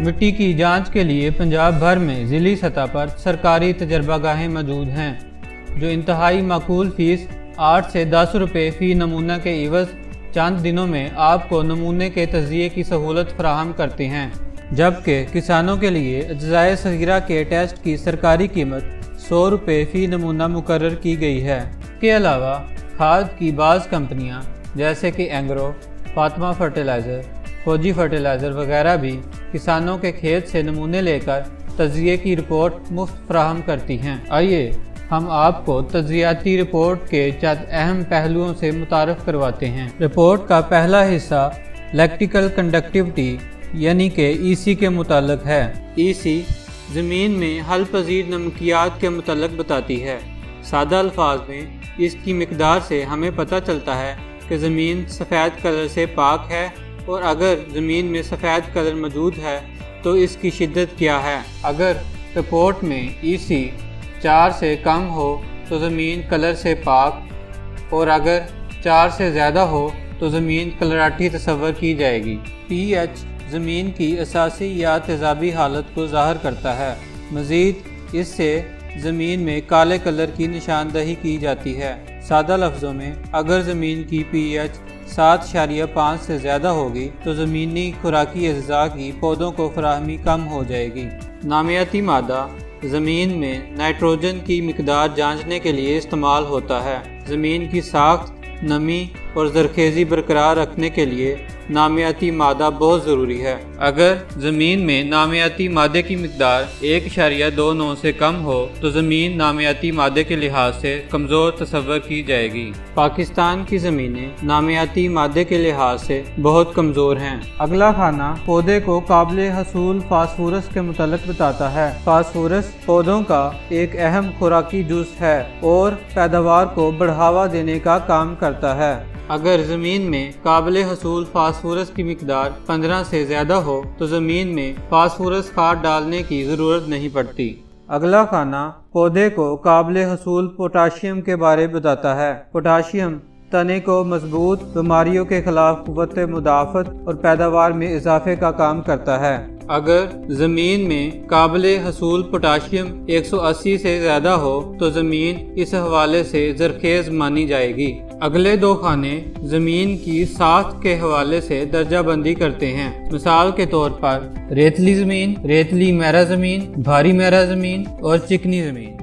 مٹی کی جانچ کے لیے پنجاب بھر میں ضلعی سطح پر سرکاری تجربہ گاہیں موجود ہیں جو انتہائی معقول فیس 8 سے 10 روپے فی نمونہ کے عوض چند دنوں میں آپ کو نمونے کے تجزیے کی سہولت فراہم کرتے ہیں، جبکہ کسانوں کے لیے اجزائے صغیرہ کے ٹیسٹ کی سرکاری قیمت 100 روپے فی نمونہ مقرر کی گئی ہے۔ اس کے علاوہ کھاد کی بعض کمپنیاں جیسے کہ اینگرو، فاطمہ فرٹیلائزر، فوجی فرٹیلائزر وغیرہ بھی کسانوں کے کھیت سے نمونے لے کر تجزیے کی رپورٹ مفت فراہم کرتی ہیں۔ آئیے ہم آپ کو تجزیاتی رپورٹ کے چند اہم پہلوؤں سے متعارف کرواتے ہیں۔ رپورٹ کا پہلا حصہ الیکٹریکل کنڈکٹیوٹی یعنی کہ EC کے متعلق ہے۔ EC زمین میں حل پذیر نمکیات کے متعلق بتاتی ہے۔ سادہ الفاظ میں اس کی مقدار سے ہمیں پتہ چلتا ہے کہ زمین سفید کلر سے پاک ہے، اور اگر زمین میں سفید کلر موجود ہے تو اس کی شدت کیا ہے۔ اگر رپورٹ میں EC 4 سے کم ہو تو زمین کلر سے پاک، اور اگر 4 سے زیادہ ہو تو زمین کلراٹی تصور کی جائے گی۔ pH زمین کی اساسی یا تیزابی حالت کو ظاہر کرتا ہے۔ مزید اس سے زمین میں کالے کلر کی نشاندہی کی جاتی ہے۔ سادہ لفظوں میں اگر زمین کی pH 7.5 سے زیادہ ہوگی تو زمینی خوراکی اجزاء کی پودوں کو فراہمی کم ہو جائے گی۔ نامیاتی مادہ زمین میں نائٹروجن کی مقدار جانچنے کے لیے استعمال ہوتا ہے۔ زمین کی ساخت، نمی اور زرخیزی برقرار رکھنے کے لیے نامیاتی مادہ بہت ضروری ہے۔ اگر زمین میں نامیاتی مادے کی مقدار 1.29 سے کم ہو تو زمین نامیاتی مادے کے لحاظ سے کمزور تصور کی جائے گی۔ پاکستان کی زمینیں نامیاتی مادے کے لحاظ سے بہت کمزور ہیں۔ اگلا کھانا پودے کو قابل حصول فاسفورس کے متعلق بتاتا ہے۔ فاسفورس پودوں کا ایک اہم خوراکی جز ہے اور پیداوار کو بڑھاوا دینے کا کام کرتا ہے۔ اگر زمین میں قابل حصول فاسفورس کی مقدار 15 سے زیادہ ہو تو زمین میں فاسفورس کھاد ڈالنے کی ضرورت نہیں پڑتی۔ اگلا کھانا پودے کو قابل حصول پوٹاشیم کے بارے بتاتا ہے۔ پوٹاشیم تنے کو مضبوط، بیماریوں کے خلاف قوت مدافعت اور پیداوار میں اضافے کا کام کرتا ہے۔ اگر زمین میں قابل حصول پوٹاشیم 180 سے زیادہ ہو تو زمین اس حوالے سے زرخیز مانی جائے گی۔ اگلے دو کھانے زمین کی ساخت کے حوالے سے درجہ بندی کرتے ہیں۔ مثال کے طور پر ریتلی زمین، ریتلی میرا زمین، بھاری میرا زمین اور چکنی زمین۔